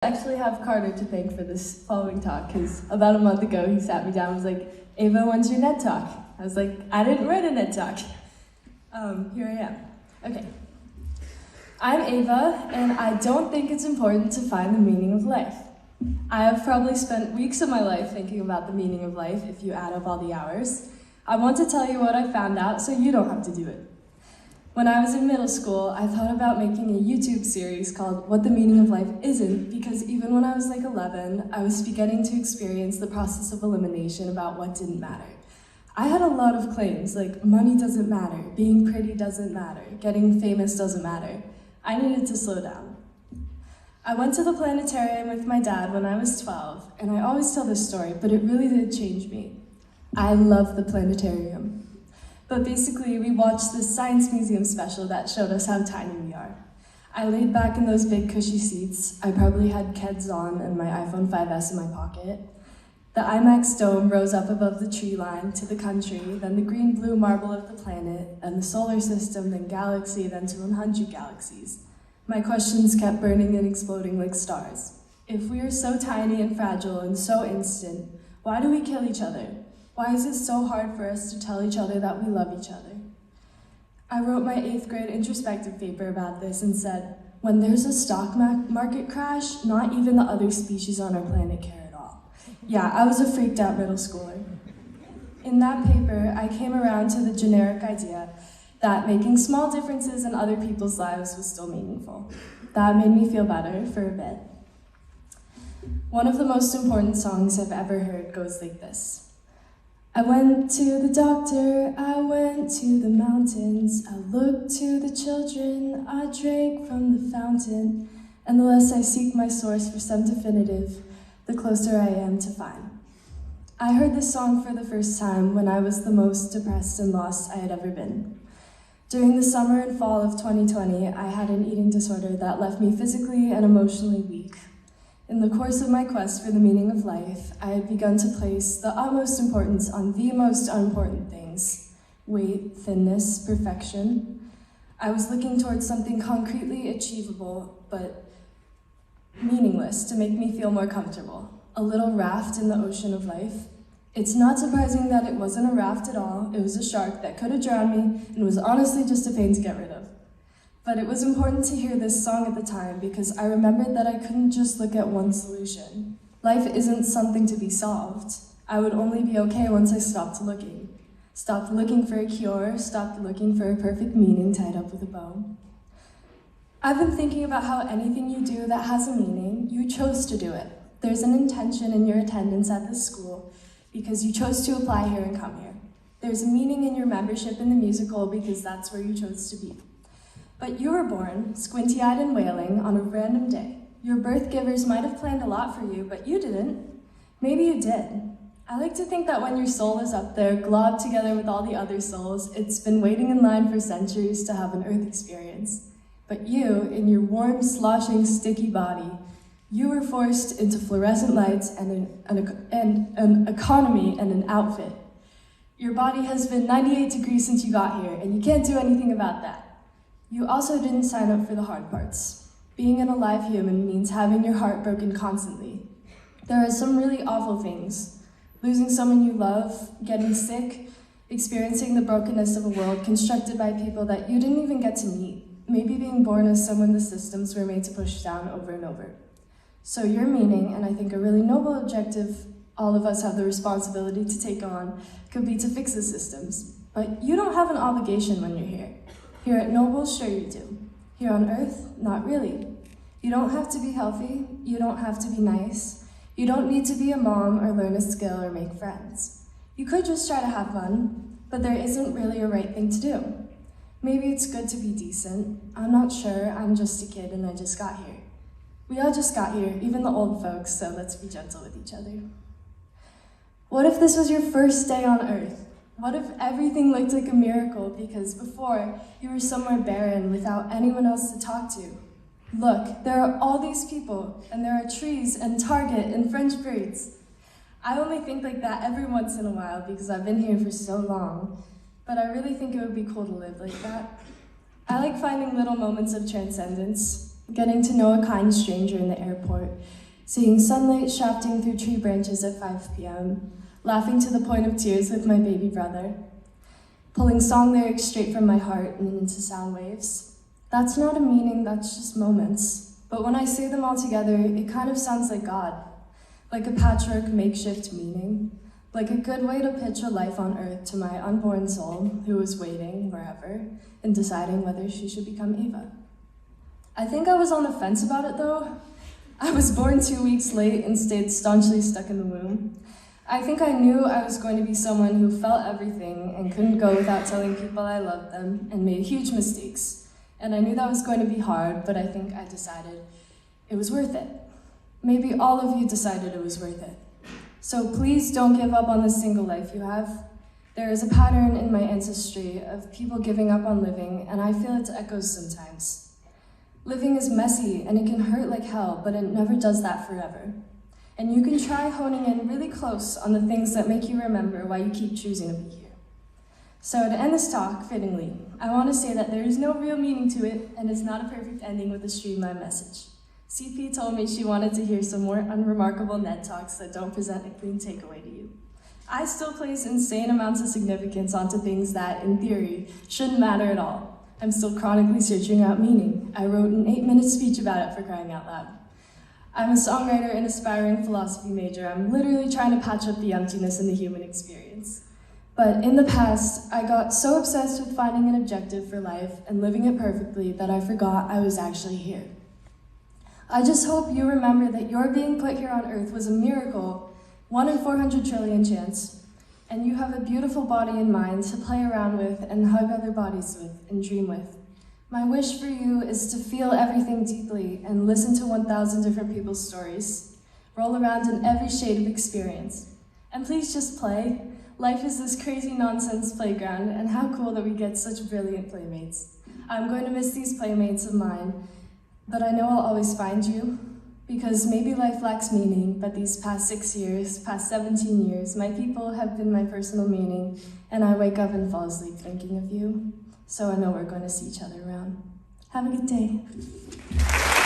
I actually have Carter to thank for this following talk, because about a month ago he sat me down and was like, Ava, when's your NED talk? I was like, I didn't write a NED talk. Here I am. Okay. I'm Ava, and I don't think it's important to find the meaning of life. I have probably spent weeks of my life thinking about the meaning of life if you add up all the hours. I want to tell you what I found out so you don't have to do it. When I was in middle school, I thought about making a YouTube series called What the Meaning of Life Isn't, because even when I was like 11, I was beginning to experience the process of elimination about what didn't matter. I had a lot of claims, like money doesn't matter, being pretty doesn't matter, getting famous doesn't matter. I needed to slow down. I went to the planetarium with my dad when I was 12, and I always tell this story, but it really did change me. I love the planetarium. But basically, we watched this science museum special that showed us how tiny we are. I laid back in those big cushy seats. I probably had Keds on and my iPhone 5S in my pocket. The IMAX dome rose up above the tree line to the country, then the green-blue marble of the planet, and the solar system, then galaxy, then to 100 galaxies. My questions kept burning and exploding like stars. If we are so tiny and fragile and so instant, why do we kill each other? Why is it so hard for us to tell each other that we love each other? I wrote my 8th grade introspective paper about this and said, when there's a stock market crash, not even the other species on our planet care at all. Yeah, I was a freaked out middle schooler. In that paper, I came around to the generic idea that making small differences in other people's lives was still meaningful. That made me feel better for a bit. One of the most important songs I've ever heard goes like this. I went to the doctor, I went to the mountains, I looked to the children, I drank from the fountain, and the less I seek my source for some definitive, the closer I am to find. I heard this song for the first time when I was the most depressed and lost I had ever been. During the summer and fall of 2020, I had an eating disorder that left me physically and emotionally weak. In the course of my quest for the meaning of life, I had begun to place the utmost importance on the most unimportant things: weight, thinness, perfection. I was looking towards something concretely achievable, but meaningless to make me feel more comfortable. A little raft in the ocean of life. It's not surprising that it wasn't a raft at all. It was a shark that could have drowned me and was honestly just a pain to get rid of. But it was important to hear this song at the time because I remembered that I couldn't just look at one solution. Life isn't something to be solved. I would only be okay once I stopped looking. Stopped looking for a cure, stopped looking for a perfect meaning tied up with a bow. I've been thinking about how anything you do that has a meaning, you chose to do it. There's an intention in your attendance at this school because you chose to apply here and come here. There's a meaning in your membership in the musical because that's where you chose to be. But you were born, squinty-eyed and wailing, on a random day. Your birth givers might have planned a lot for you, but you didn't. Maybe you did. I like to think that when your soul is up there, globbed together with all the other souls, it's been waiting in line for centuries to have an earth experience. But you, in your warm, sloshing, sticky body, you were forced into fluorescent lights and an economy and an outfit. Your body has been 98 degrees since you got here, and you can't do anything about that. You also didn't sign up for the hard parts. Being an alive human means having your heart broken constantly. There are some really awful things. Losing someone you love, getting sick, experiencing the brokenness of a world constructed by people that you didn't even get to meet. Maybe being born as someone the systems were made to push down over and over. So your meaning, and I think a really noble objective all of us have the responsibility to take on, could be to fix the systems. But you don't have an obligation when you're here. Here at Noble, sure you do. Here on Earth, not really. You don't have to be healthy. You don't have to be nice. You don't need to be a mom or learn a skill or make friends. You could just try to have fun, but there isn't really a right thing to do. Maybe it's good to be decent. I'm not sure. I'm just a kid and I just got here. We all just got here, even the old folks, so let's be gentle with each other. What if this was your first day on Earth? What if everything looked like a miracle because before you were somewhere barren without anyone else to talk to? Look, there are all these people, and there are trees and Target and French braids. I only think like that every once in a while because I've been here for so long, but I really think it would be cool to live like that. I like finding little moments of transcendence. getting to know a kind stranger in the airport, seeing sunlight shafting through tree branches at 5 p.m., laughing to the point of tears with my baby brother, pulling song lyrics straight from my heart and into sound waves. That's not a meaning, that's just moments. But when I say them all together, it kind of sounds like God, like a patchwork makeshift meaning, like a good way to pitch a life on earth to my unborn soul who was waiting wherever and deciding whether she should become Ava. I think I was on the fence about it though. I was born 2 weeks late and stayed staunchly stuck in the womb. I think I knew I was going to be someone who felt everything and couldn't go without telling people I loved them and made huge mistakes. And I knew that was going to be hard, but I think I decided it was worth it. Maybe all of you decided it was worth it. So please don't give up on the single life you have. There is a pattern in my ancestry of people giving up on living, and I feel its echoes sometimes. Living is messy, and it can hurt like hell, but it never does that forever. And you can try honing in really close on the things that make you remember why you keep choosing to be here. So to end this talk, fittingly, I want to say that there is no real meaning to it, and it's not a perfect ending with a streamlined message. CP told me she wanted to hear some more unremarkable NED talks that don't present a clean takeaway to you. I still place insane amounts of significance onto things that, in theory, shouldn't matter at all. I'm still chronically searching out meaning. I wrote an 8-minute speech about it, for crying out loud. I'm a songwriter and aspiring philosophy major. I'm literally trying to patch up the emptiness in the human experience. But in the past, I got so obsessed with finding an objective for life and living it perfectly that I forgot I was actually here. I just hope you remember that your being put here on Earth was a miracle, 1 in 400 trillion chance, and you have a beautiful body and mind to play around with and hug other bodies with and dream with. My wish for you is to feel everything deeply and listen to 1,000 different people's stories. Roll around in every shade of experience. And please just play. Life is this crazy nonsense playground, and how cool that we get such brilliant playmates. I'm going to miss these playmates of mine, but I know I'll always find you, because maybe life lacks meaning, but these past 6 years, past 17 years, my people have been my personal meaning, and I wake up and fall asleep thinking of you. So I know we're going to see each other around. Have a good day.